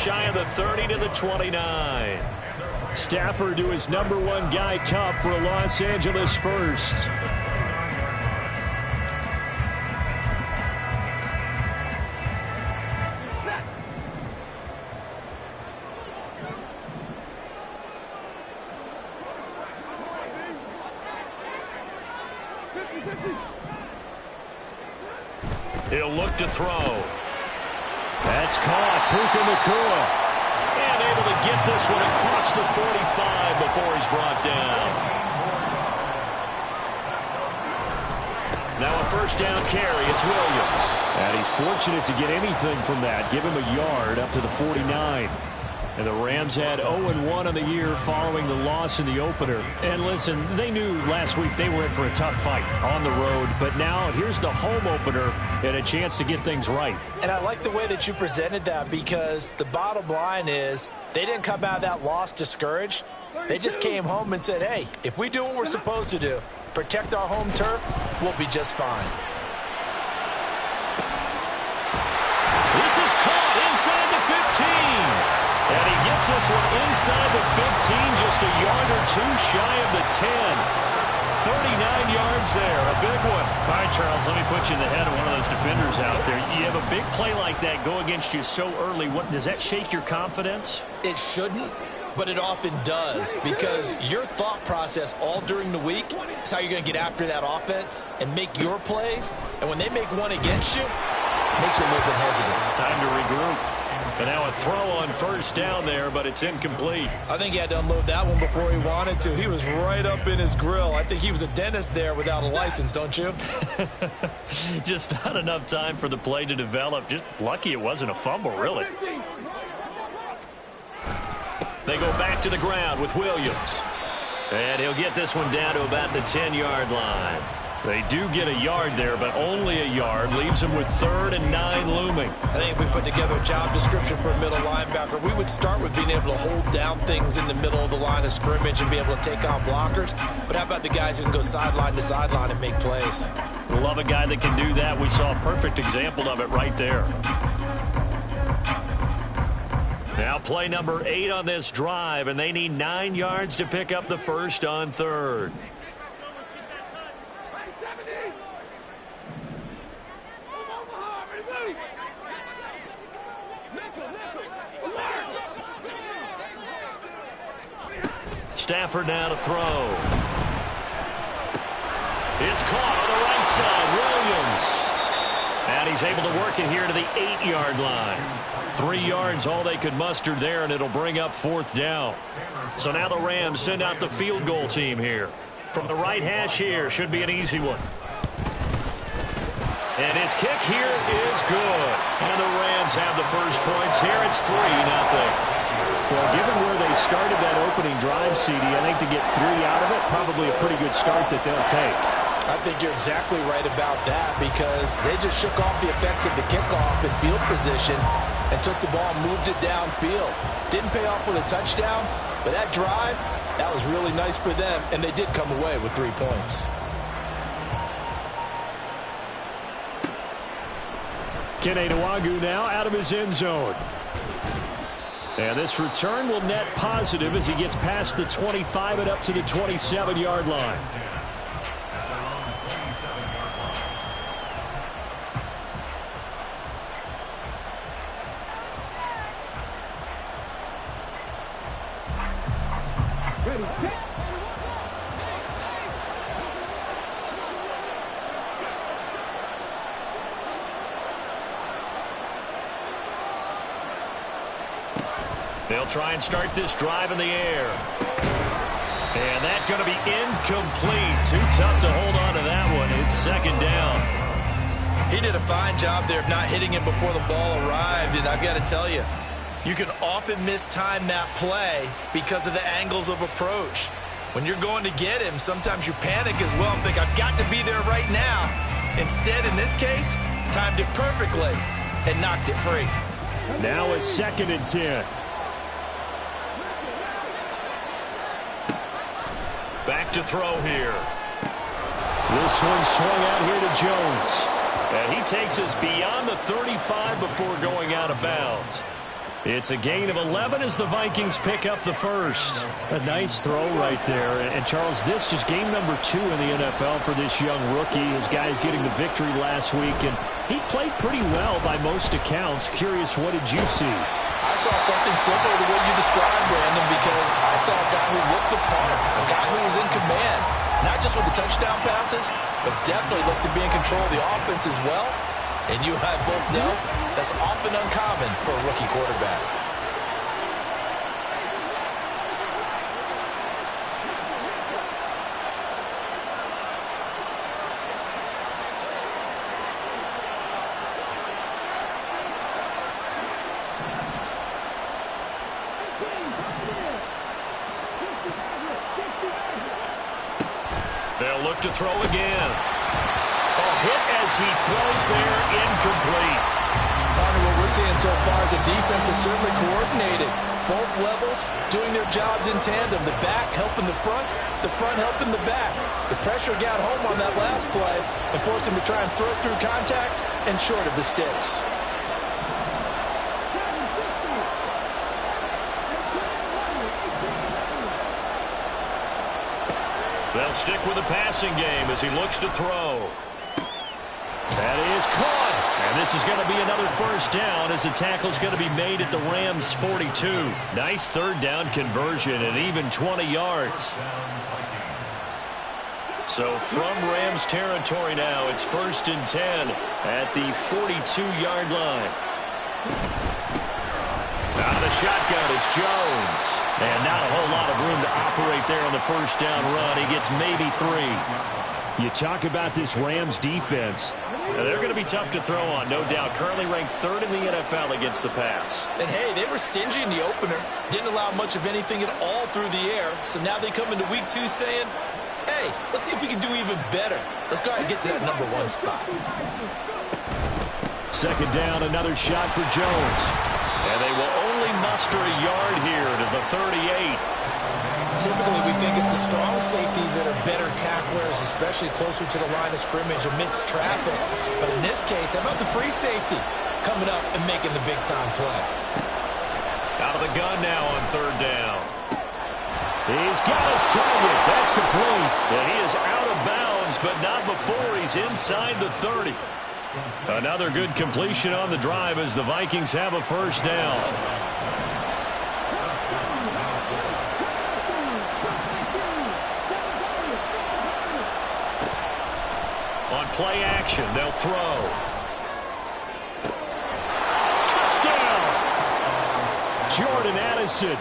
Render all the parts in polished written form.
shy of the 30 to the 29. Stafford to his #1 guy Cup for a Los Angeles first. He'll look to throw. That's caught. Puka Nacua. And able to get this one across the 45 before he's brought down. Now a first down carry. It's Williams. And he's fortunate to get anything from that. Give him a yard up to the 49. And the Rams had 0-1 on the year following the loss in the opener. And listen, they knew last week they were in for a tough fight on the road. But now here's the home opener and a chance to get things right. And I like the way that you presented that, because the bottom line is they didn't come out of that loss discouraged. They just came home and said, hey, if we do what we're supposed to do, protect our home turf, we'll be just fine. This is caught inside the 15. And he gets this one inside the 15, just a yard or two shy of the 10. 39 yards there, a big one. All right, Charles, let me put you in the head of one of those defenders out there. You have a big play like that go against you so early. Does that shake your confidence? It shouldn't, but it often does, because your thought process all during the week is how you're going to get after that offense and make your plays. And when they make one against you, it makes you a little bit hesitant. Time to regroup. And now a throw on first down there, but it's incomplete. I think he had to unload that one before he wanted to. He was right up in his grill. I think he was a dentist there without a license, don't you? Just not enough time for the play to develop. Just lucky it wasn't a fumble, really. They go back to the ground with Williams. And he'll get this one down to about the 10-yard line. They do get a yard there, but only a yard. Leaves them with 3rd and 9 looming. I think if we put together a job description for a middle linebacker, we would start with being able to hold down things in the middle of the line of scrimmage and be able to take on blockers. But how about the guys who can go sideline to sideline and make plays? Love a guy that can do that. We saw a perfect example of it right there. Now play number 8 on this drive, and they need 9 yards to pick up the first on 3rd. Stafford now to throw. It's caught on the right side. Williams. And he's able to work it here to the 8-yard line. 3 yards all they could muster there, and it'll bring up 4th down. So now the Rams send out the field goal team here. From the right hash here, should be an easy one. And his kick here is good. And the Rams have the first points here. It's 3-0. Well, given where they started that opening drive, CD, I think to get 3 out of it, probably a pretty good start that they'll take. I think you're exactly right about that, because they just shook off the effects of the kickoff in field position and took the ball and moved it downfield. Didn't pay off with a touchdown, but that drive, that was really nice for them, and they did come away with 3 points. Kene Nwangwu now out of his end zone. And this return will net positive as he gets past the 25 and up to the 27-yard line. They'll try and start this drive in the air. And that's going to be incomplete. Too tough to hold on to that one. It's 2nd down. He did a fine job there of not hitting him before the ball arrived. And I've got to tell you, you can often mistime that play because of the angles of approach. When you're going to get him, sometimes you panic as well and think, I've got to be there right now. Instead, in this case, timed it perfectly and knocked it free. Now a 2nd and 10. Back to throw here. This one swung out here to Jones. And he takes us beyond the 35 before going out of bounds. It's a gain of 11 as the Vikings pick up the first. A nice throw right there. And, Charles, this is game number 2 in the NFL for this young rookie. His guys getting the victory last week, and he played pretty well by most accounts. Curious, what did you see? I saw something similar to what you described, Brandon, because I saw a guy who looked the part, a guy who was in command, not just with the touchdown passes, but definitely looked to be in control of the offense as well. And you and I both know that's often uncommon for a rookie quarterback. They'll look to throw again. Hit as he throws there, incomplete. Partner, what we're seeing so far is a defense that's certainly coordinated. Both levels doing their jobs in tandem. The back helping the front helping the back. The pressure got home on that last play and forced him to try and throw through contact and short of the sticks. They'll stick with the passing game as he looks to throw. That is caught. And this is going to be another first down as the tackle's going to be made at the Rams' 42. Nice third down conversion and even 20 yards. So from Rams territory now, it's 1st and 10 at the 42-yard line. Out of the shotgun, it's Jones. And not a whole lot of room to operate there on the first down run. He gets maybe 3. You talk about this Rams defense. Now, they're going to be tough to throw on, no doubt. Currently ranked 3rd in the NFL against the pass. And, hey, they were stingy in the opener. Didn't allow much of anything at all through the air. So now they come into week 2 saying, hey, let's see if we can do even better. Let's go ahead and get to that number 1 spot. 2nd down, another shot for Jones. And they will only muster a yard here to the 38. Typically, we think it's the strong safeties that are better tacklers, especially closer to the line of scrimmage amidst traffic. But in this case, how about the free safety coming up and making the big-time play? Out of the gun now on 3rd down. He's got his target. That's complete. And he is out of bounds, but not before he's inside the 30. Another good completion on the drive as the Vikings have a first down. On play action, they'll throw. Touchdown! Jordan Addison,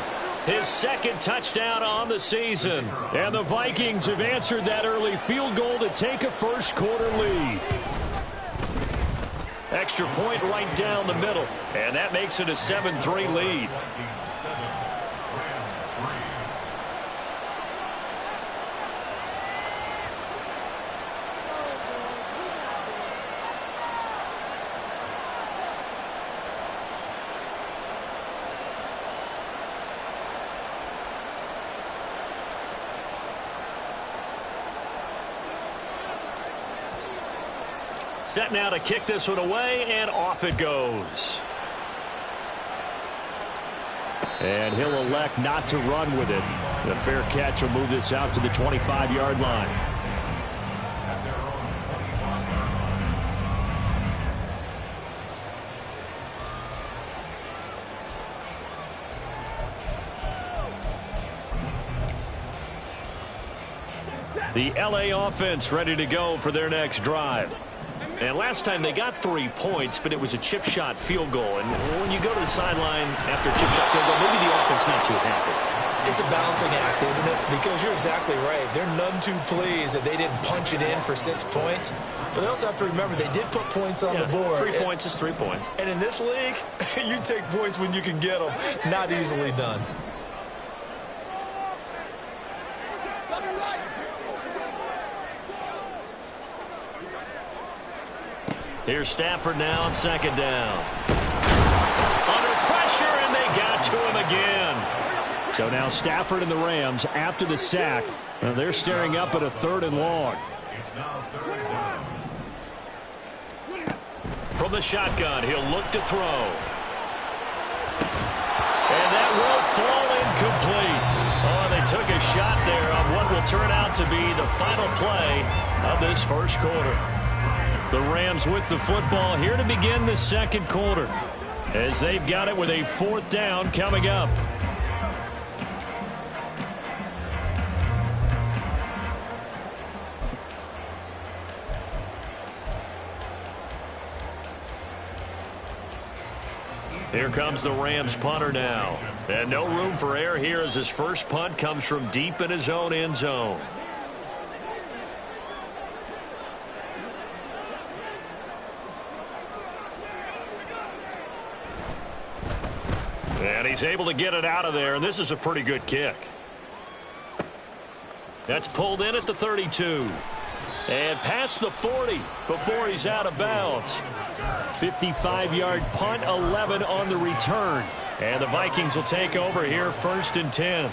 his 2nd touchdown on the season. And the Vikings have answered that early field goal to take a first-quarter lead. Extra point right down the middle, and that makes it a 7-3 lead. Set now to kick this one away, and off it goes. And he'll elect not to run with it. The fair catch will move this out to the 25-yard line. The LA offense ready to go for their next drive. And last time they got 3 points, but it was a chip shot field goal. And when you go to the sideline after a chip shot field goal, maybe the offense not too happy. It's a balancing act, isn't it? Because you're exactly right. They're none too pleased that they didn't punch it in for 6 points. But they also have to remember they did put points on the board. 3 points is 3 points. And in this league, you take points when you can get them. Not easily done. Here's Stafford now on 2nd down. Under pressure, and they got to him again. So now Stafford and the Rams, after the sack, they're staring up at a 3rd and long. From the shotgun, he'll look to throw. turn out to be the final play of this first quarter. The Rams with the football here to begin the second quarter, as they've got it with a 4th down coming up. Here comes the Rams punter now. And no room for error here as his first punt comes from deep in his own end zone. And he's able to get it out of there, and this is a pretty good kick. That's pulled in at the 32. And past the 40 before he's out of bounds. 55-yard punt, 11 on the return. And the Vikings will take over here, 1st and 10.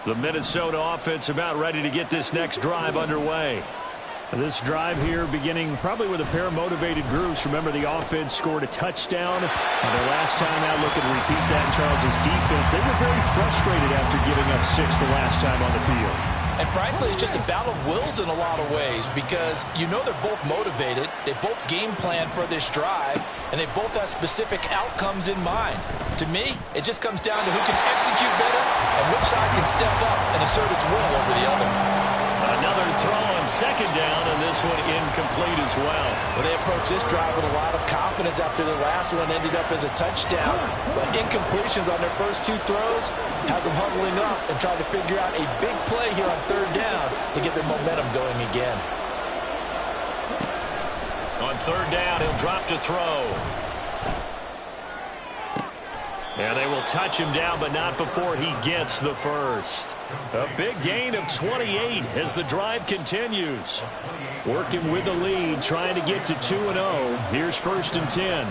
The Minnesota offense about ready to get this next drive underway. This drive here beginning probably with a pair of motivated groups. Remember, the offense scored a touchdown. And their last time out, looking to repeat that in Charles' defense. They were very frustrated after giving up 6 the last time on the field. And frankly, it's just a battle of wills in a lot of ways because you know they're both motivated. They both game plan for this drive, and they both have specific outcomes in mind. To me, it just comes down to who can execute better and which side can step up and assert its will over the other. Another throw on 2nd down, and this one incomplete as well. Well, they approached this drive with a lot of confidence after the last one ended up as a touchdown. But incompletions on their first 2 throws has them huddling up and trying to figure out a big play here on 3rd down to get their momentum going again. On 3rd down, he'll drop to throw. And they will touch him down, but not before he gets the first. A big gain of 28 as the drive continues. Working with the lead, trying to get to 2-0. Here's 1st and 10.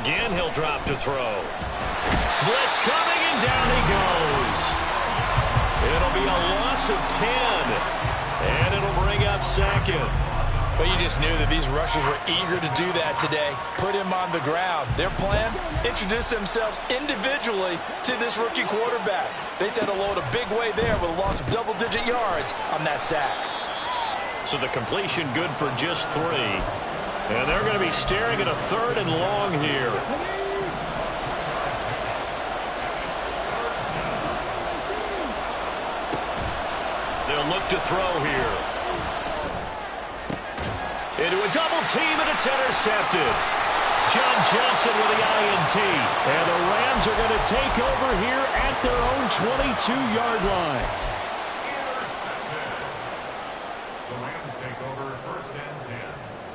Again, he'll drop to throw. Blitz coming, and down he goes. It'll be a loss of 10. And it'll bring up 2nd. Well, you just knew that these rushers were eager to do that today. Put him on the ground. Their plan, introduce themselves individually to this rookie quarterback. They said hello in a big way there with a loss of double-digit yards on that sack. So the completion good for just 3. And they're going to be staring at a 3rd and long here. They'll look to throw here. Into a double team, and it's intercepted. John Johnson with the INT. And the Rams are going to take over here at their own 22-yard line. The Rams take over 1st and 10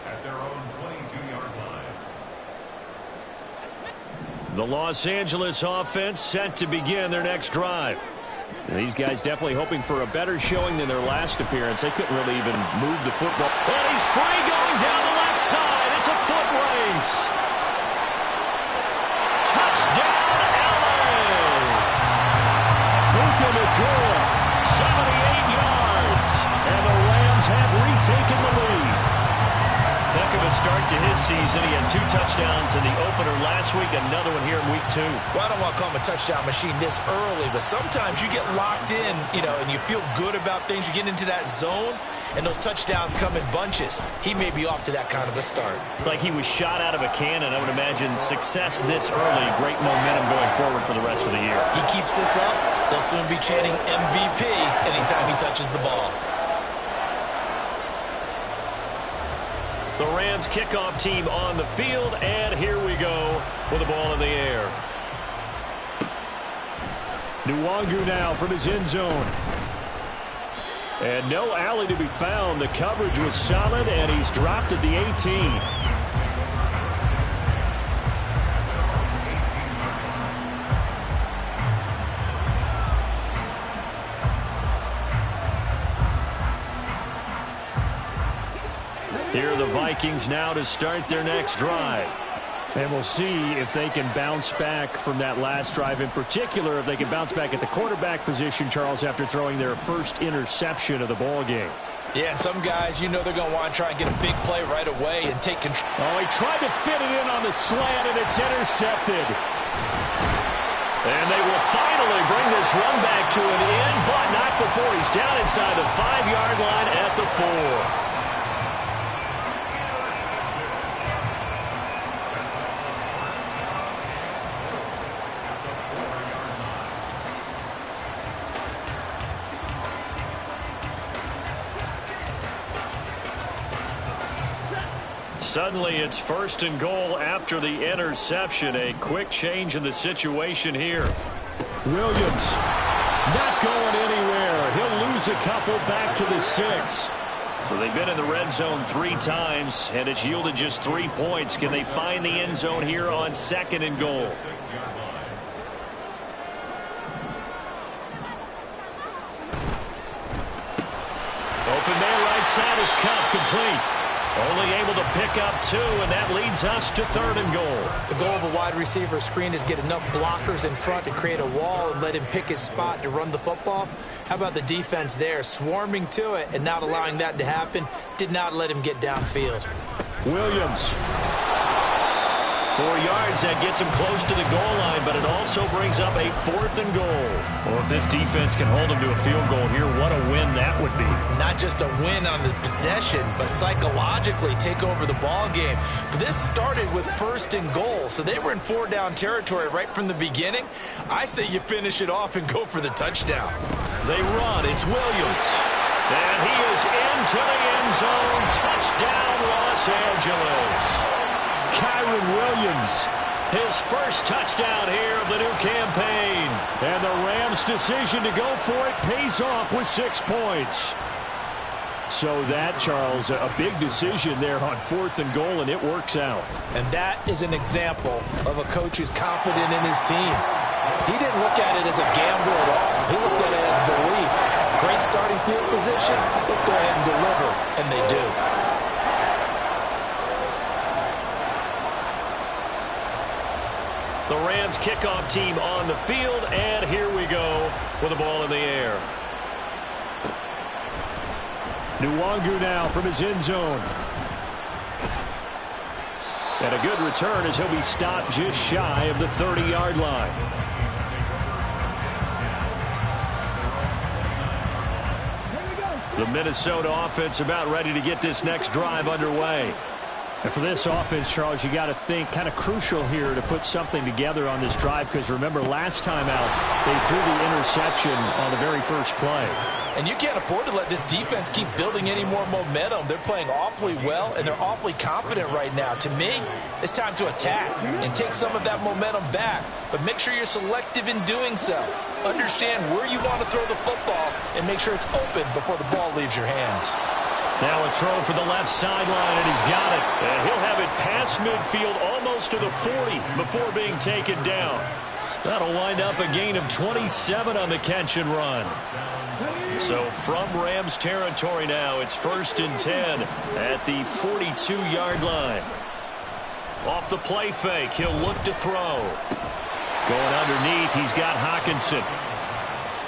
at their own 22-yard line. The Los Angeles offense set to begin their next drive. And these guys definitely hoping for a better showing than their last appearance. They couldn't really even move the football. And he's free going down the left side. It's a foot race. Touchdown, LA! Puka Nacua, 78 yards. and the Rams have retaken the lead. Heck of a start to his season. He had 2 touchdowns in the opener last week, another one here in week 2. Well, I don't want to call him a touchdown machine this early, but sometimes you get locked in, and you feel good about things. You get into that zone, and those touchdowns come in bunches. He may be off to that kind of a start. It's like he was shot out of a cannon. I would imagine success this early, great momentum going forward for the rest of the year. He keeps this up, they'll soon be chanting MVP anytime he touches the ball. The Rams kickoff team on the field, and here we go with the ball in the air. Nwangu now from his end zone. And no alley to be found. The coverage was solid, and he's dropped at the 18. Here are the Vikings now to start their next drive. And we'll see if they can bounce back from that last drive. In particular, if they can bounce back at the quarterback position, Charles, after throwing their first interception of the ball game. Yeah, some guys, they're going to want to try and get a big play right away and take control. Oh, he tried to fit it in on the slant, and it's intercepted. And they will finally bring this run back to an end, but not before he's down inside the 5-yard line at the 4. Suddenly it's 1st and goal after the interception. A quick change in the situation here. Williams not going anywhere. He'll lose a couple back to the 6. So they've been in the red zone 3 times, and it's yielded just 3 points. Can they find the end zone here on 2nd and goal? Open there, right side is cut, complete. Only able to pick up 2, and that leads us to 3rd and goal. The goal of a wide receiver screen is get enough blockers in front to create a wall and let him pick his spot to run the football. How about the defense there, swarming to it and not allowing that to happen? Did not let him get downfield. Williams. 4 yards, that gets him close to the goal line, but it also brings up a 4th and goal. Well, if this defense can hold him to a field goal here, what a win that would be. Not just a win on the possession, but psychologically take over the ball game. But this started with 1st and goal, so they were in 4-down territory right from the beginning. I say you finish it off and go for the touchdown. They run. It's Williams. And he is into the end zone. Touchdown, Los Angeles. Kyron Williams. His first touchdown here of the new campaign. And the Rams' decision to go for it pays off with 6 points. So that, Charles, a big decision there on 4th and goal, and it works out. And that is an example of a coach who's confident in his team. He didn't look at it as a gamble at all. He looked at it as belief. Great starting field position. Let's go ahead and deliver. And they do. The Rams kickoff team on the field, and here we go with the ball in the air. Nwangu now from his end zone. And a good return as he'll be stopped just shy of the 30-yard line. The Minnesota offense about ready to get this next drive underway. And for this offense, Charles, you got to think kind of crucial here to put something together on this drive, because remember last time out they threw the interception on the very first play. And you can't afford to let this defense keep building any more momentum. They're playing awfully well, and they're awfully confident right now. To me, it's time to attack and take some of that momentum back. But make sure you're selective in doing so. Understand where you want to throw the football and make sure it's open before the ball leaves your hands. Now a throw for the left sideline, and he's got it. And he'll have it past midfield almost to the 40 before being taken down. That'll wind up a gain of 27 on the catch and run. So from Rams territory now, it's 1st and 10 at the 42-yard line. Off the play fake, he'll look to throw. Going underneath, he's got Hockenson.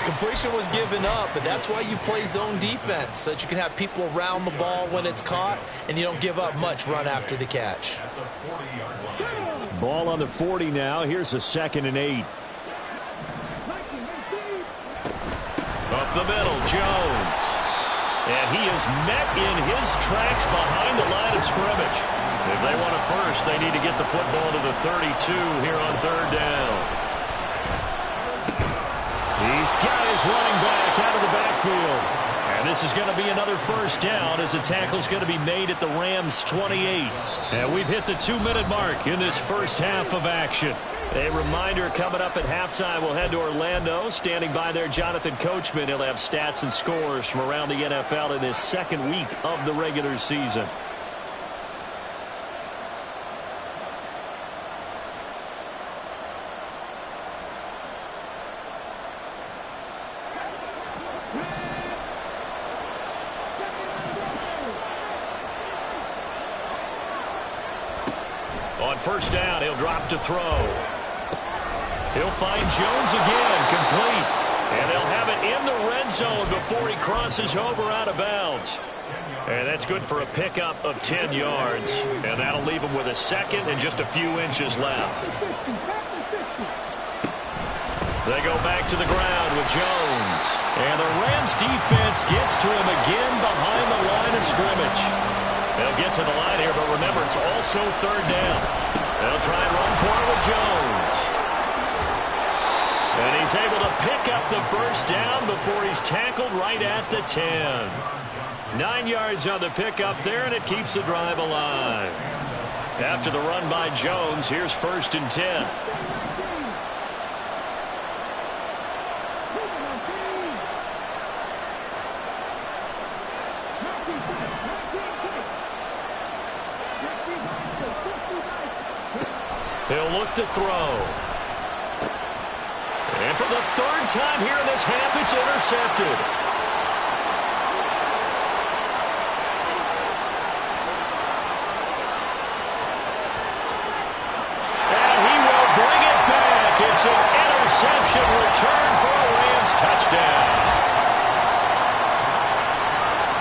Completion was given up, but that's why you play zone defense, so that you can have people around the ball when it's caught, and you don't give up much run after the catch. Ball on the 40 now. Here's a 2nd and 8. Up the middle, Jones. And he is met in his tracks behind the line of scrimmage. If they want a first, they need to get the football to the 32 here on 3rd down. He's got his running back out of the backfield. And this is going to be another 1st down as the tackle's going to be made at the Rams' 28. And we've hit the 2-minute mark in this first half of action. A reminder, coming up at halftime, we'll head to Orlando. Standing by there, Jonathan Coachman. He'll have stats and scores from around the NFL in this 2nd week of the regular season. On 1st down, he'll drop to throw. He'll find Jones again, complete. And they'll have it in the red zone before he crosses over out of bounds. And that's good for a pickup of 10 yards. And that'll leave him with a 2nd and just a few inches left. They go back to the ground with Jones. And the Rams defense gets to him again behind the line of scrimmage. They'll get to the line here, but remember, it's also third down. They'll try and run for it with Jones. And he's able to pick up the first down before he's tackled right at the 10. 9 yards on the pickup there, and it keeps the drive alive. After the run by Jones, here's 1st and 10. He'll look to throw. And for the third time here in this half, it's intercepted. And he will bring it back. It's an interception return for a Rams touchdown.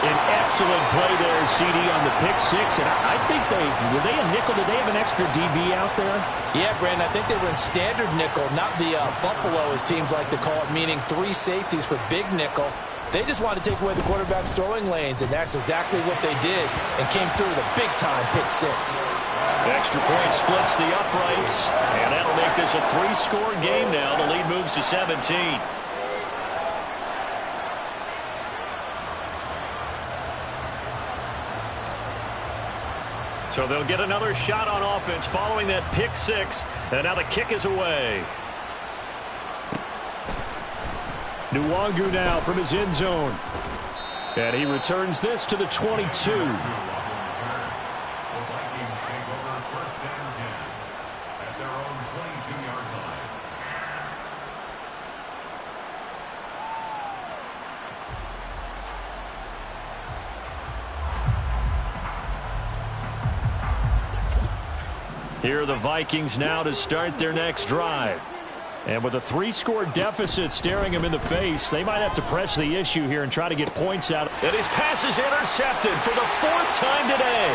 An excellent play there, CD, on the pick six. And I think were they a nickel? Did they have an extra DB out there? Yeah, Brandon, I think they were in standard nickel, not the Buffalo, as teams like to call it, meaning 3 safeties for big nickel. They just wanted to take away the quarterback's throwing lanes, and that's exactly what they did, and came through with a big-time pick six. Extra point splits the uprights, and that'll make this a 3-score game now. The lead moves to 17. So they'll get another shot on offense following that pick six, and now the kick is away. Nwangu now from his end zone. And he returns this to the 22. Here are the Vikings now to start their next drive. And with a 3-score deficit staring him in the face, they might have to press the issue here and try to get points out. And his pass is intercepted for the 4th time today.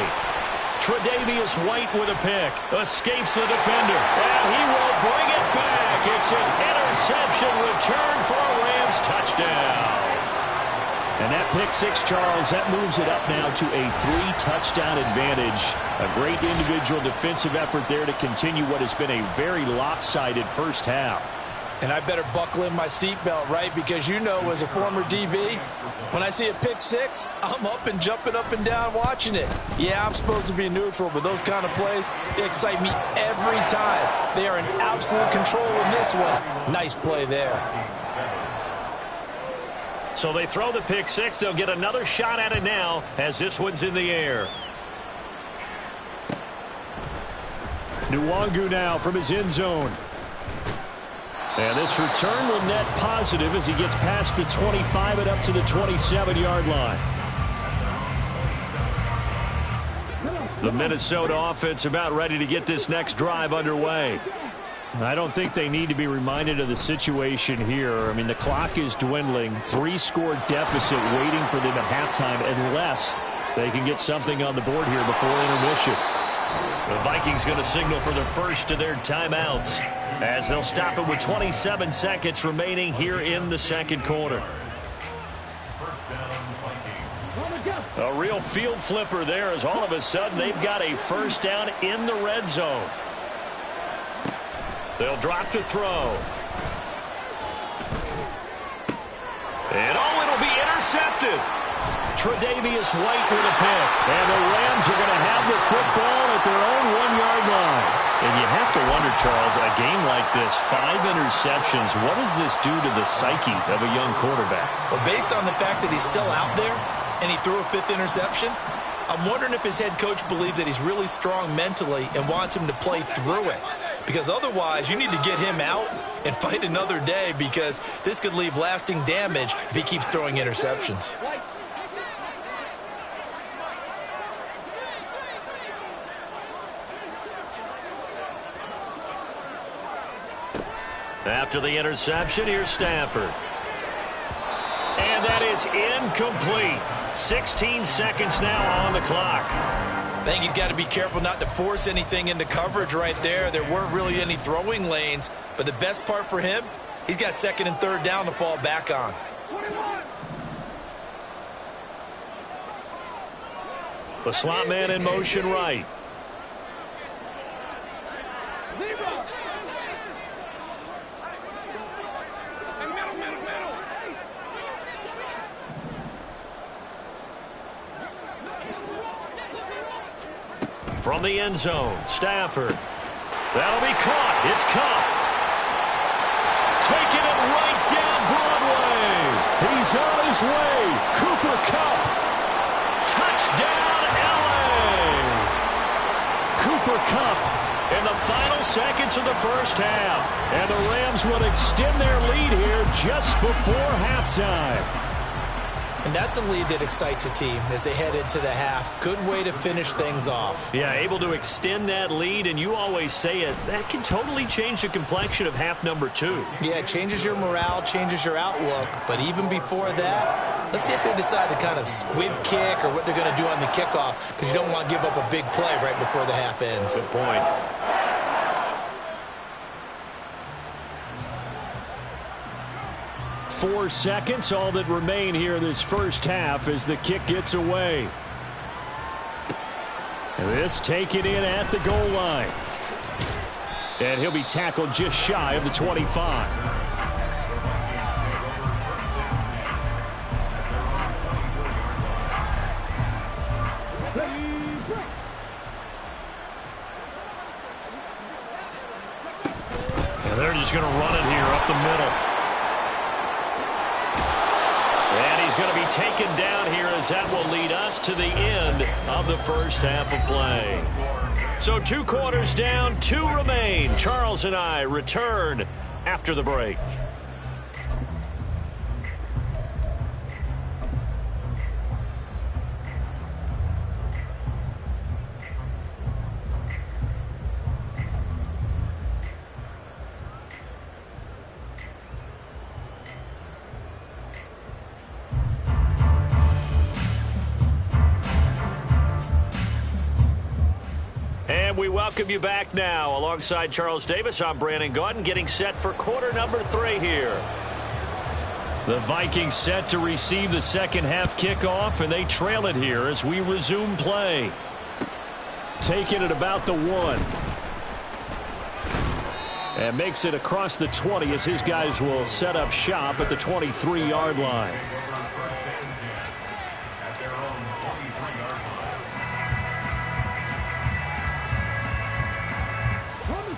Tre'Davious White with a pick. Escapes the defender. And he will bring it back. It's an interception return for a Rams touchdown. And that pick six, Charles, that moves it up now to a 3-touchdown advantage. A great individual defensive effort there to continue what has been a very lopsided first half. And I better buckle in my seatbelt, right? Because you know, as a former DB, when I see a pick six, I'm up and jumping up and down watching it. Yeah, I'm supposed to be neutral, but those kind of plays, they excite me every time. They are in absolute control in this one. Nice play there. So they throw the pick six. They'll get another shot at it now as this one's in the air. Nwangu now from his end zone. And this return will net positive as he gets past the 25 and up to the 27-yard line. The Minnesota offense about ready to get this next drive underway. I don't think they need to be reminded of the situation here. I mean, the clock is dwindling. 3-score deficit waiting for them at halftime unless they can get something on the board here before intermission. The Vikings going to signal for the first of their timeouts as they'll stop it with 27 seconds remaining here in the second quarter. A real field flipper there as all of a sudden they've got a first down in the red zone. They'll drop to throw. And it'll be intercepted. Tre'Davious White with a pick. And the Rams are going to have the football at their own 1-yard line. And you have to wonder, Charles, a game like this, 5 interceptions, what does this do to the psyche of a young quarterback? But based on the fact that he's still out there and he threw a 5th interception, I'm wondering if his head coach believes that he's really strong mentally and wants him to play through it. Because otherwise, you need to get him out and fight another day, because this could leave lasting damage if he keeps throwing interceptions. After the interception, here's Stafford. And that is incomplete. 16 seconds now on the clock. I think he's got to be careful not to force anything into coverage right there. There weren't really any throwing lanes, but the best part for him, He's got second and third down to fall back on. The slot man in motion right. From the end zone, Stafford. That'll be caught. It's Cup. Taking it right down Broadway. He's on his way. Cooper Kupp. Touchdown, L.A. Cooper Kupp in the final seconds of the first half. And the Rams will extend their lead here just before halftime. And that's a lead that excites a team as they head into the half. Good way to finish things off. Yeah, able to extend that lead, and you always say it, that can totally change the complexion of half number 2. Yeah, it changes your morale, changes your outlook. But even before that, let's see if they decide to kind of squib kick or what they're going to do on the kickoff, because you don't want to give up a big play right before the half ends. Good point. Four seconds, all that remain here this first half as the kick gets away. This taken in at the goal line. And he'll be tackled just shy of the 25. And they're just going to run it here up the middle. And he's going to be taken down here as that will lead us to the end of the first half of play. So 2 quarters down, 2 remain. Charles and I return after the break. And we welcome you back now. Alongside Charles Davis, I'm Brandon Gaudin, getting set for quarter number 3 here. The Vikings set to receive the second half kickoff, and they trail it here as we resume play. Taking it about the 1. And makes it across the 20 as his guys will set up shop at the 23-yard line.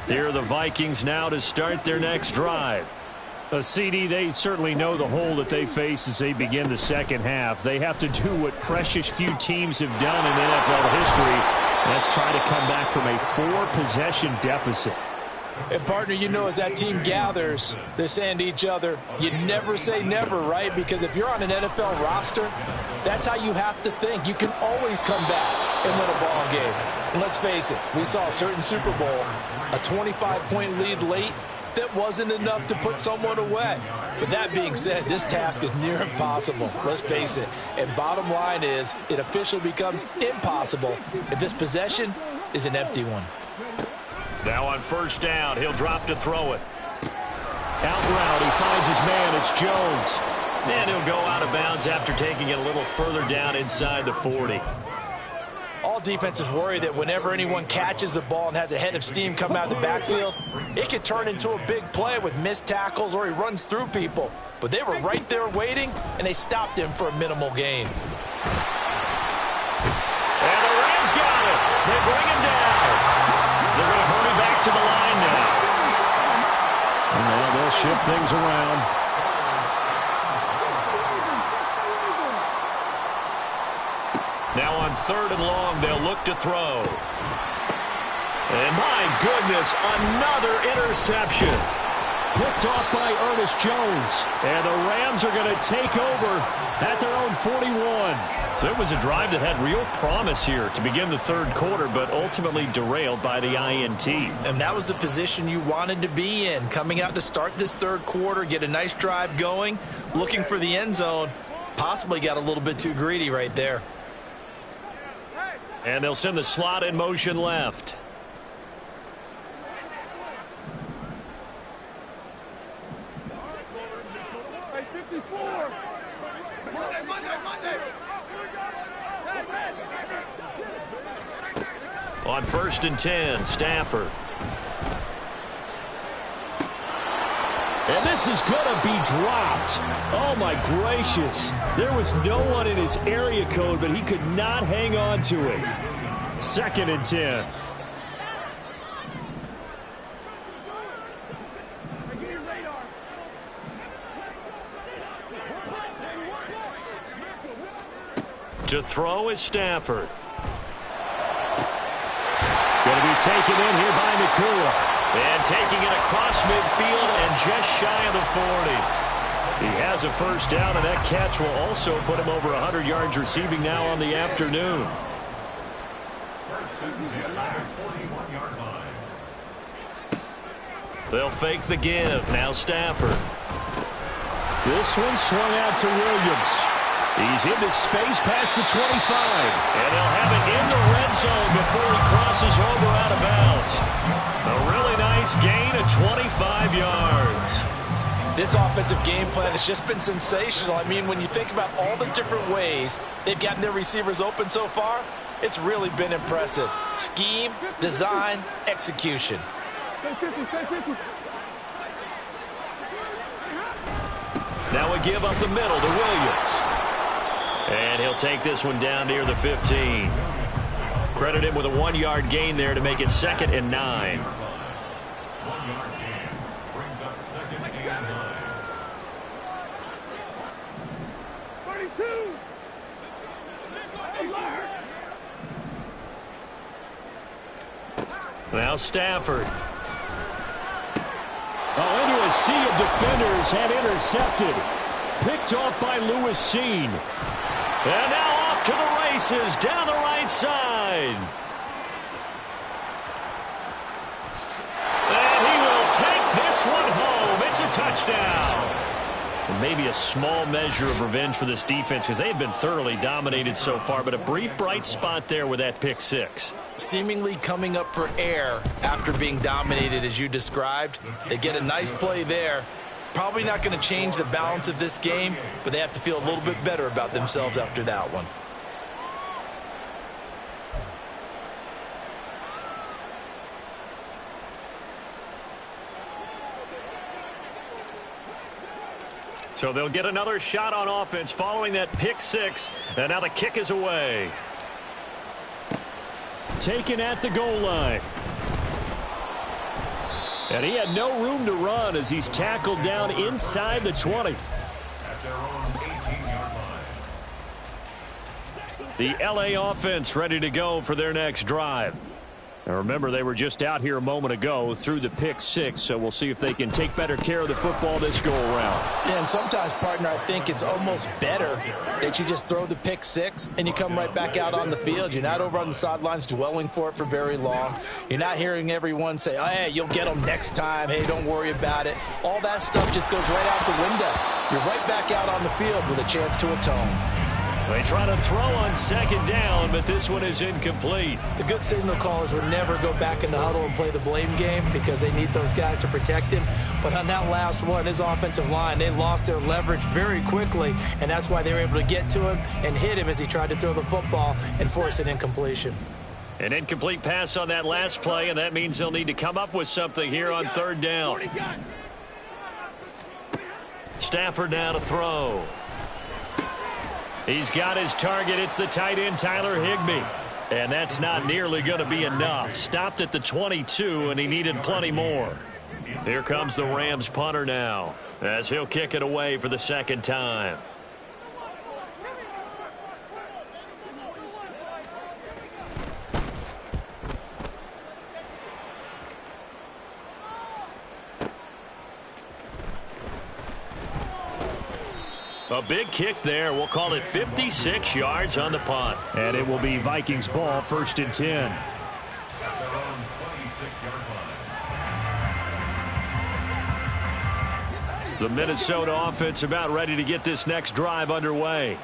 Here are the Vikings now to start their next drive. CD, they certainly know the hole that they face as they begin the second half. They have to do what precious few teams have done in NFL history. That's try to come back from a 4-possession deficit. And, partner, you know, as that team gathers, they're saying to each other, you never say never, right? Because if you're on an NFL roster, that's how you have to think. You can always come back and win a ball game. And let's face it, we saw a certain Super Bowl, a 25-point lead late, that wasn't enough to put someone away. But that being said, this task is near impossible. Let's face it. And bottom line is, it officially becomes impossible if this possession is an empty one. Now on first down, he'll drop to throw it. Out route, he finds his man. It's Jones. And he'll go out of bounds after taking it a little further down inside the 40. All defenses worry that whenever anyone catches the ball and has a head of steam come out of the backfield, it could turn into a big play with missed tackles or he runs through people. But they were right there waiting, and they stopped him for a minimal gain. And the Rams got it. They bring him down. They're going to hurry back to the line now. And they'll shift things around. Now on 3rd and long, they'll look to throw. And my goodness, another interception. Picked off by Ernest Jones. And the Rams are going to take over at their own 41. So it was a drive that had real promise here to begin the 3rd quarter, but ultimately derailed by the INT. And that was the position you wanted to be in, coming out to start this 3rd quarter, get a nice drive going, looking for the end zone. Possibly got a little bit too greedy right there. And they'll send the slot in motion left. On 1st and 10, Stafford. And this is going to be dropped. Oh, my gracious. There was no one in his area code, but he could not hang on to it. 2nd and 10. To throw is Stafford. Going to be taken in here by Nakua. And taking it across midfield and just shy of the 40. He has a first down, and that catch will also put him over 100 yards receiving now on the afternoon. First and 10 at the 41-yard line. They'll fake the give. Now Stafford. This one swung out to Williams. He's into space past the 25. And they'll have it in the red zone before he crosses over out of bounds. A really nice gain of 25 yards. This offensive game plan has just been sensational. I mean, when you think about all the different ways they've gotten their receivers open so far, it's really been impressive. Scheme, design, execution. Now a give up the middle to Williams. And he'll take this one down near the 15. Credit him with a 1-yard gain there to make it 2nd and 9. 1-yard gain brings up 2nd and 9. 32. Now Stafford. Oh, into a sea of defenders and intercepted. Picked off by Lewis Seen. And now off to the races down the right side. And he will take this one home. It's a touchdown. And maybe a small measure of revenge for this defense because they've been thoroughly dominated so far, but a brief bright spot there with that pick six. Seemingly coming up for air after being dominated as you described. They get a nice play there. Probably not going to change the balance of this game, but they have to feel a little bit better about themselves after that one. So they'll get another shot on offense following that pick six, and now the kick is away. Taken at the goal line. And he had no room to run as he's tackled down inside the 20. At their own 18-yard line. The LA offense ready to go for their next drive. Now remember, they were just out here a moment ago through the pick six, so we'll see if they can take better care of the football this go-around. Yeah, and sometimes, partner, I think it's almost better that you just throw the pick six and you come right back out on the field. You're not over on the sidelines dwelling for it for very long. You're not hearing everyone say, oh, hey, you'll get them next time. Hey, don't worry about it. All that stuff just goes right out the window. You're right back out on the field with a chance to atone. They try to throw on second down, but this one is incomplete. The good signal callers would never go back in the huddle and play the blame game because they need those guys to protect him. But on that last one, his offensive line, they lost their leverage very quickly, and that's why they were able to get to him and hit him as he tried to throw the football and force an incompletion. An incomplete pass on that last play, and that means they'll need to come up with something here on third down. Stafford now to throw. He's got his target. It's the tight end, Tyler Higbee. And that's not nearly going to be enough. Stopped at the 22, and he needed plenty more. Here comes the Rams punter now as he'll kick it away for the second time. A big kick there. We'll call it 56 yards on the punt. And it will be Vikings ball, 1st and 10. At their own 26-yard line. The Minnesota offense about ready to get this next drive underway.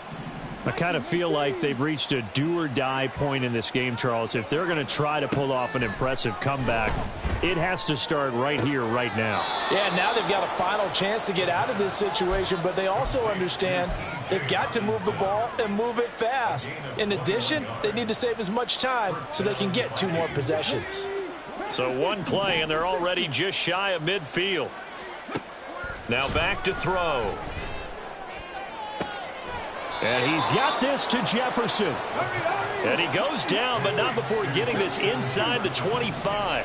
I kind of feel like they've reached a do-or-die point in this game, Charles. If they're going to try to pull off an impressive comeback, it has to start right here, right now. Yeah, now they've got a final chance to get out of this situation, but they also understand they've got to move the ball and move it fast. In addition, they need to save as much time so they can get 2 more possessions. So one play, and they're already just shy of midfield. Now back to throw. And he's got this to Jefferson. And he goes down, but not before getting this inside the 25.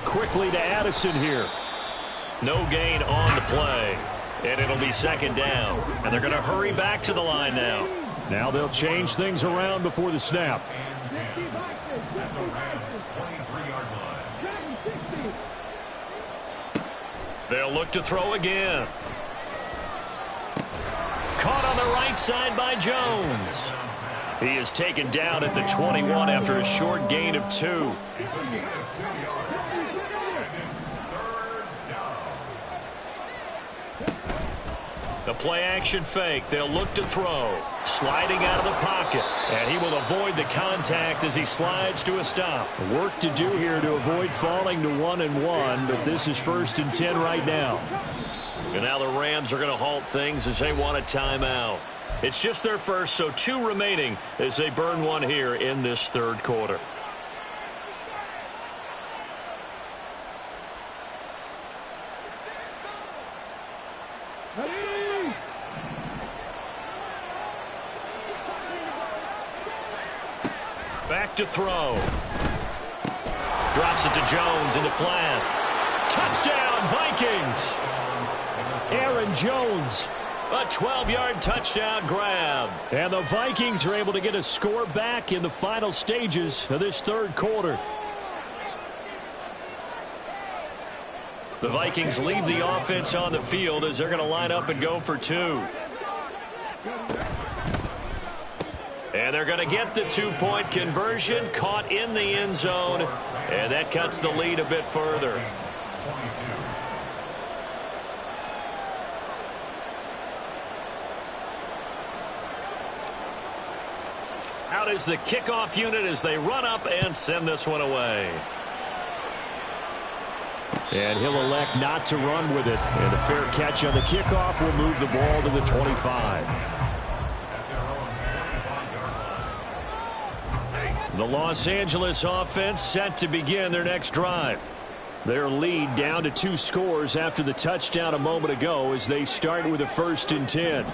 Quickly to Addison here. No gain on the play. And it'll be second down. And they're going to hurry back to the line now. Now they'll change things around before the snap. They'll look to throw again. Caught on the right side by Jones. He is taken down at the 21 after a short gain of 2. The play-action fake. They'll look to throw. Sliding out of the pocket. And he will avoid the contact as he slides to a stop. Work to do here to avoid falling to 1-1, but this is 1st and 10 right now. And now the Rams are going to halt things as they want a timeout. It's just their first, so 2 remaining as they burn one here in this 3rd quarter. Back to throw. Drops it to Jones in the flat. Touchdown, Vikings! Aaron Jones. A 12-yard touchdown grab. And the Vikings are able to get a score back in the final stages of this 3rd quarter. The Vikings leave the offense on the field as they're going to line up and go for 2. And they're going to get the 2-point conversion, caught in the end zone, and that cuts the lead a bit further. Out is the kickoff unit as they run up and send this one away. And he'll elect not to run with it. And a fair catch on the kickoff will move the ball to the 25. The Los Angeles offense set to begin their next drive. Their lead down to 2 scores after the touchdown a moment ago as they start with a 1st and 10.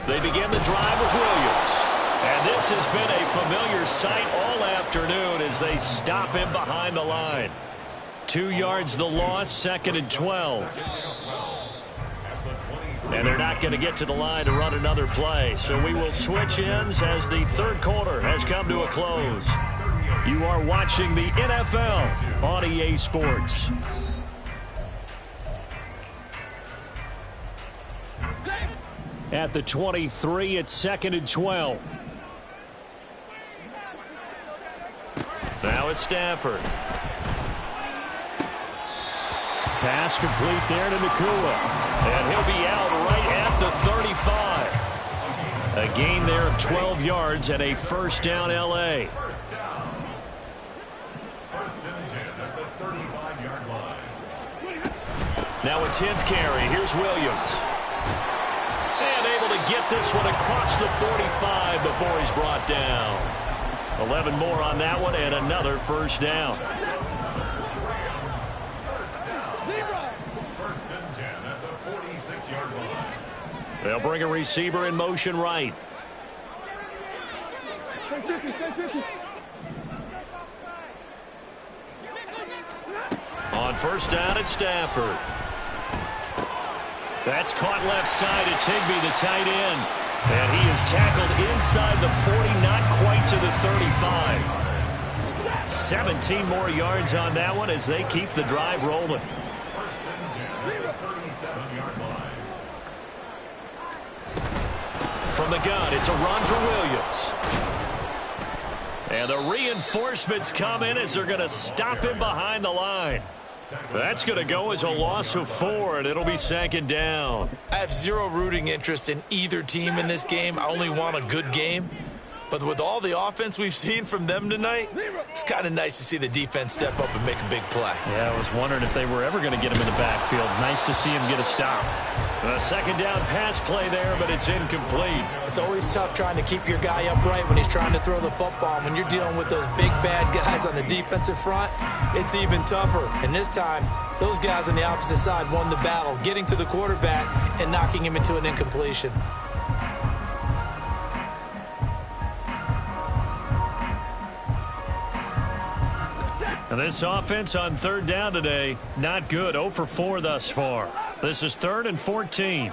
They begin the drive with Williams. And this has been a familiar sight all afternoon as they stop him behind the line. 2 yards the loss, 2nd and 12. And they're not going to get to the line to run another play. So we will switch ends as the 3rd quarter has come to a close. You are watching the NFL on EA Sports. At the 23, it's 2nd and 12. Now it's Stafford. Pass complete there to Nakua. And he'll be out right at the 35. A gain there of 12 yards and a 1st down L.A. Now a 10th carry. Here's Williams. And able to get this one across the 45 before he's brought down. 11 more on that one and another 1st down. They'll bring a receiver in motion right. On 1st down, it's Stafford. That's caught left side. It's Higbee, the tight end. And he is tackled inside the 40, not quite to the 35. 17 more yards on that one as they keep the drive rolling. From the gun, it's a run for Williams. And the reinforcements come in as they're going to stop him behind the line. That's going to go as a loss of 4, and it'll be 2nd down. I have zero rooting interest in either team in this game. I only want a good game. But with all the offense we've seen from them tonight, it's kind of nice to see the defense step up and make a big play. Yeah, I was wondering if they were ever going to get him in the backfield. Nice to see him get a stop. A 2nd down pass play there, but it's incomplete. It's always tough trying to keep your guy upright when he's trying to throw the football. When you're dealing with those big, bad guys on the defensive front, it's even tougher. And this time, those guys on the opposite side won the battle, getting to the quarterback and knocking him into an incompletion. And this offense on 3rd down today, not good. 0 for 4 thus far. This is 3rd and 14.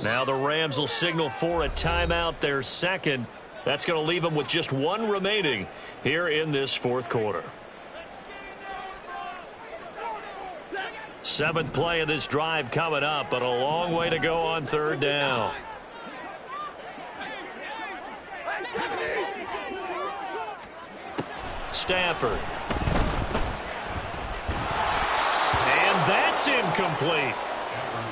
Now the Rams will signal for a timeout, their 2nd. That's going to leave them with just 1 remaining here in this 4th quarter. 7th play of this drive coming up, but a long way to go on 3rd down. Stafford. And that's incomplete.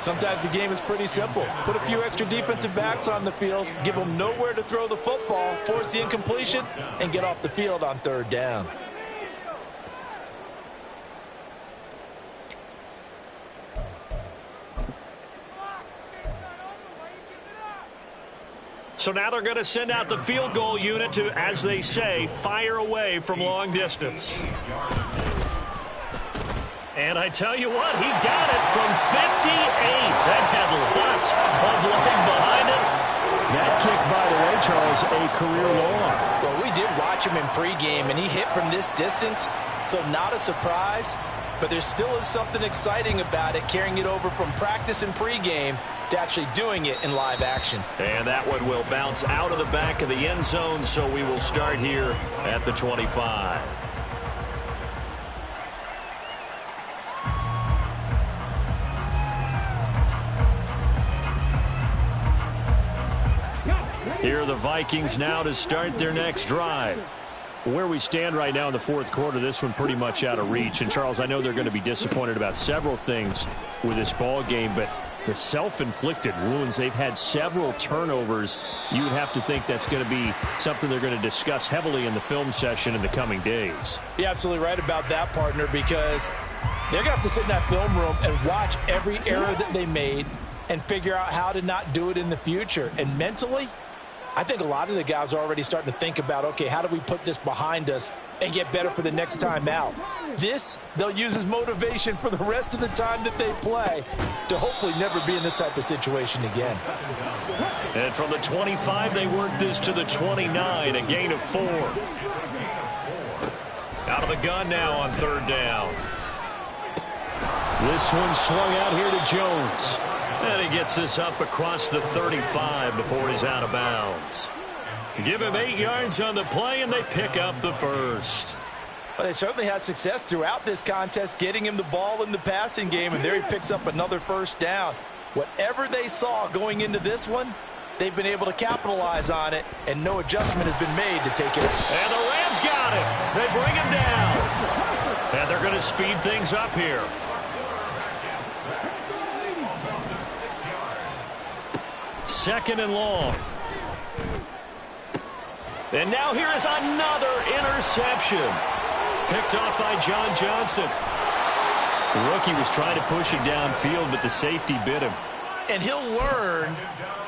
Sometimes the game is pretty simple. Put a few extra defensive backs on the field, give them nowhere to throw the football, force the incompletion, and get off the field on 3rd down. So now they're going to send out the field goal unit to, as they say, fire away from long distance. And I tell you what, he got it from 58. That had lots of leg behind it. That kick, by the way, Charles, a career long. Well, we did watch him in pregame, and he hit from this distance, so not a surprise. But there still is something exciting about it, carrying it over from practice and pregame to actually doing it in live action. And that one will bounce out of the back of the end zone, so we will start here at the 25. Here are the Vikings now to start their next drive. Where we stand right now in the 4th quarter, this one pretty much out of reach. And, Charles, I know they're going to be disappointed about several things with this ball game, but the self-inflicted wounds, they've had several turnovers. You would have to think that's going to be something they're going to discuss heavily in the film session in the coming days. You're absolutely right about that, partner, because they're going to have to sit in that film room and watch every error that they made and figure out how to not do it in the future. And mentally, I think a lot of the guys are already starting to think about, okay, how do we put this behind us and get better for the next time out? This, they'll use as motivation for the rest of the time that they play to hopefully never be in this type of situation again. And from the 25, they work this to the 29, a gain of 4. Out of the gun now on 3rd down. This one slung out here to Jones. And he gets this up across the 35 before he's out of bounds. Give him 8 yards on the play, and they pick up the 1st. Well, they certainly had success throughout this contest, getting him the ball in the passing game, and there he picks up another 1st down. Whatever they saw going into this one, they've been able to capitalize on it, and no adjustment has been made to take it. And the Rams got him. They bring him down. And they're going to speed things up here. 2nd and long. And now here is another interception. Picked off by John Johnson. The rookie was trying to push it downfield, but the safety bit him. And he'll learn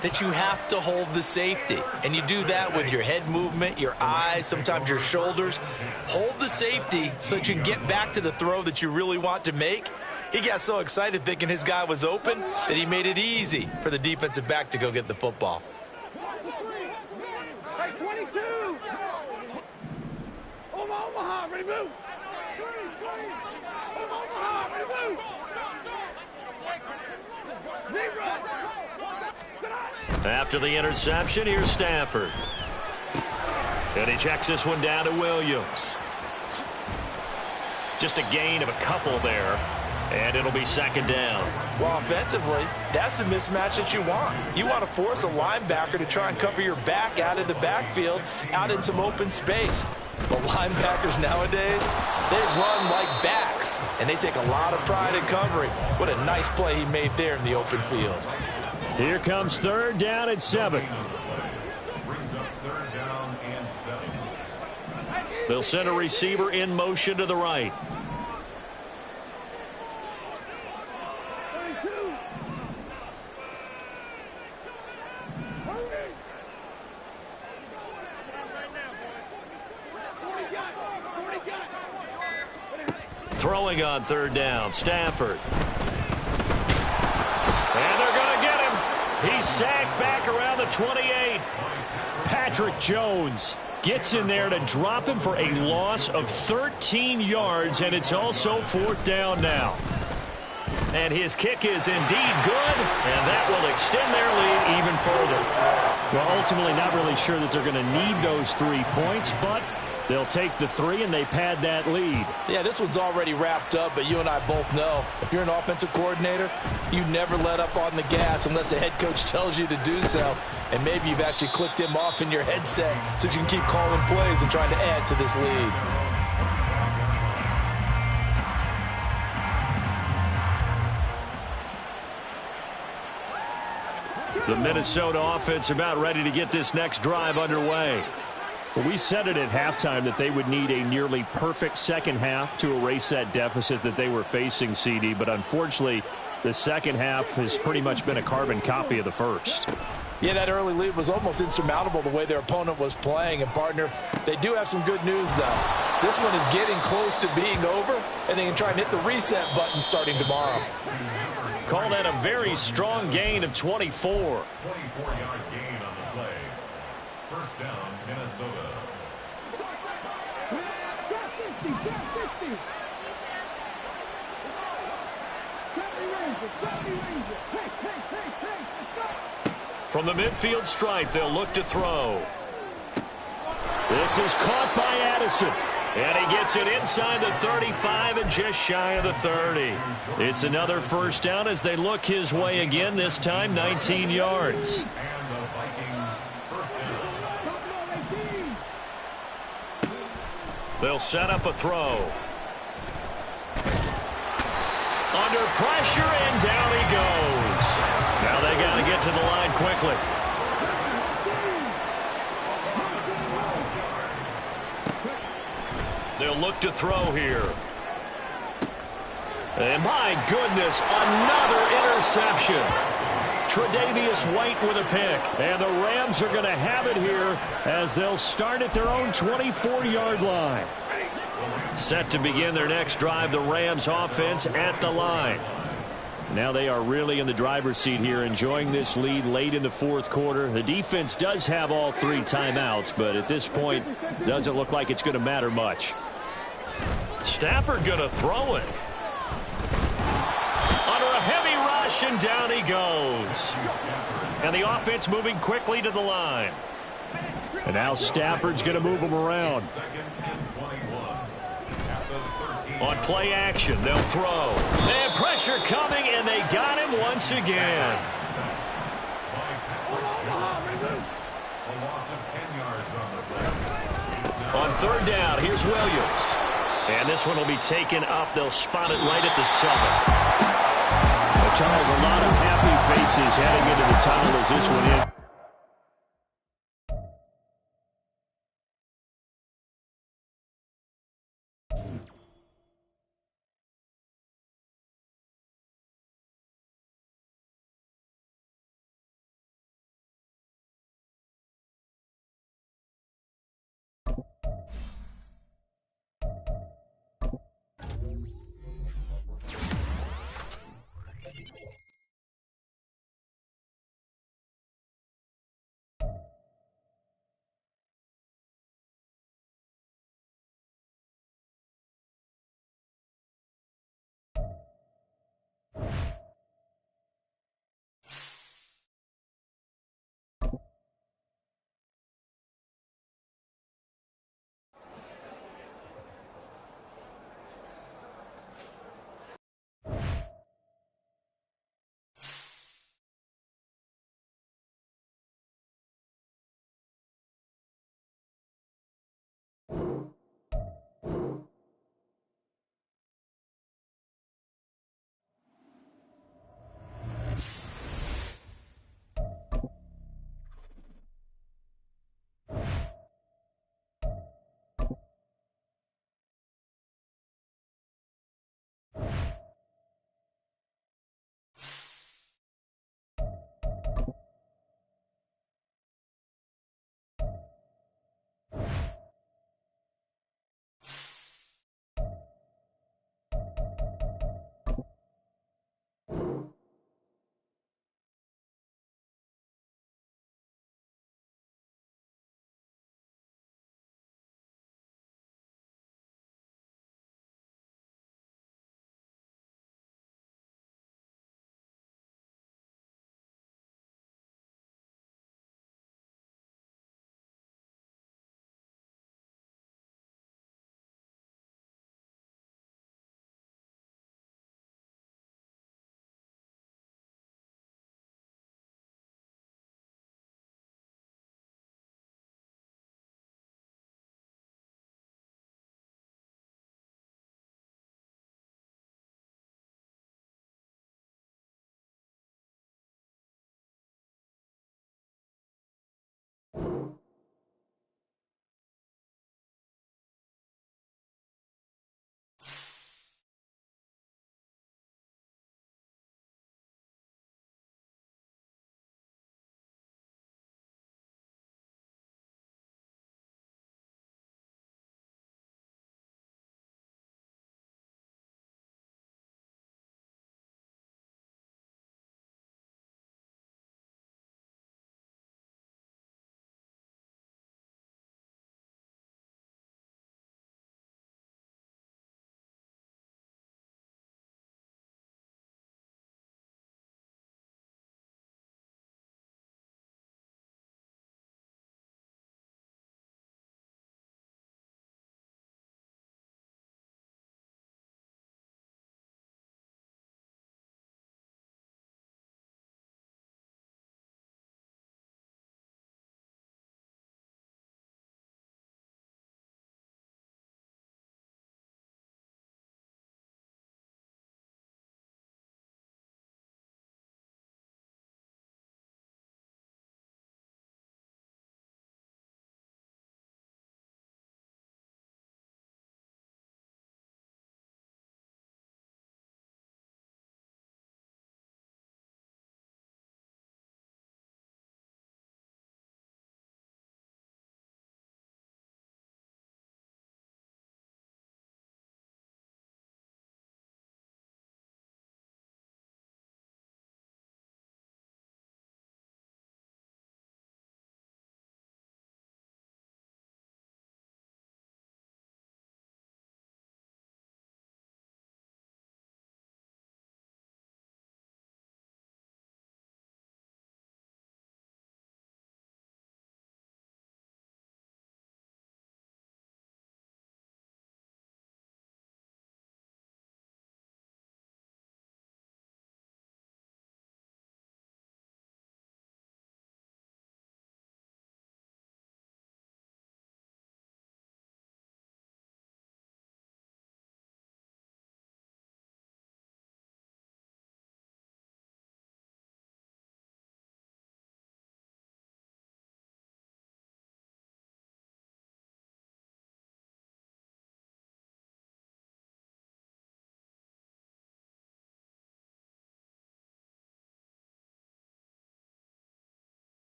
that you have to hold the safety. And you do that with your head movement, your eyes, sometimes your shoulders. Hold the safety so that you can get back to the throw that you really want to make. He got so excited thinking his guy was open that he made it easy for the defensive back to go get the football. Hey, 22! Omaha, ready to move! Omaha, ready to move! After the interception, here's Stafford. And he checks this one down to Williams. Just a gain of a couple there. And it'll be second down. Well, offensively, that's the mismatch that you want. You want to force a linebacker to try and cover your back out of the backfield, out in some open space. But linebackers nowadays, they run like backs, and they take a lot of pride in covering. What a nice play he made there in the open field. Here comes third down and 7. Brings up third down and 7. They'll send a receiver in motion to the right. Throwing on third down, Stafford. And they're going to get him. He's sacked back around the 28. Patrick Jones gets in there to drop him for a loss of 13 yards, and it's also fourth down now. And his kick is indeed good, and that will extend their lead even further. Well, ultimately not really sure that they're going to need those 3 points, but they'll take the 3 and they pad that lead. Yeah, this one's already wrapped up, but you and I both know if you're an offensive coordinator, you never let up on the gas unless the head coach tells you to do so. And maybe you've actually clicked him off in your headset so you can keep calling plays and trying to add to this lead. The Minnesota offense about ready to get this next drive underway. Well, we said it at halftime that they would need a nearly perfect second half to erase that deficit that they were facing, CD. But unfortunately, the second half has pretty much been a carbon copy of the first. Yeah, that early lead was almost insurmountable the way their opponent was playing. And, partner, they do have some good news, though. This one is getting close to being over, and they can try and hit the reset button starting tomorrow. Call that a very strong gain of 24. 24-yard gain on the play. First down, Minnesota. From the midfield stripe, they'll look to throw. This is caught by Addison. And he gets it inside the 35 and just shy of the 30. It's another first down as they look his way again, this time 19 yards. And the Vikings first down. They'll set up a throw. Under pressure, and down he goes. Now they got to get to the line quickly. They'll look to throw here. And my goodness, another interception. Tre'Davious White with a pick. And the Rams are going to have it here as they'll start at their own 24-yard line. Set to begin their next drive, the Rams offense at the line. Now they are really in the driver's seat here, enjoying this lead late in the fourth quarter. The defense does have all 3 timeouts, but at this point, doesn't look like it's going to matter much. Stafford going to throw it. Under a heavy rush, and down he goes. And the offense moving quickly to the line. And now Stafford's going to move them around. Second and 21. At the 13. On play action, they'll throw. And pressure coming, and they got him once again. A loss of 10 yards on the play. On third down, here's Williams. And this one will be taken up. They'll spot it right at the 7. Charles, a lot of happy faces heading into the tunnel as this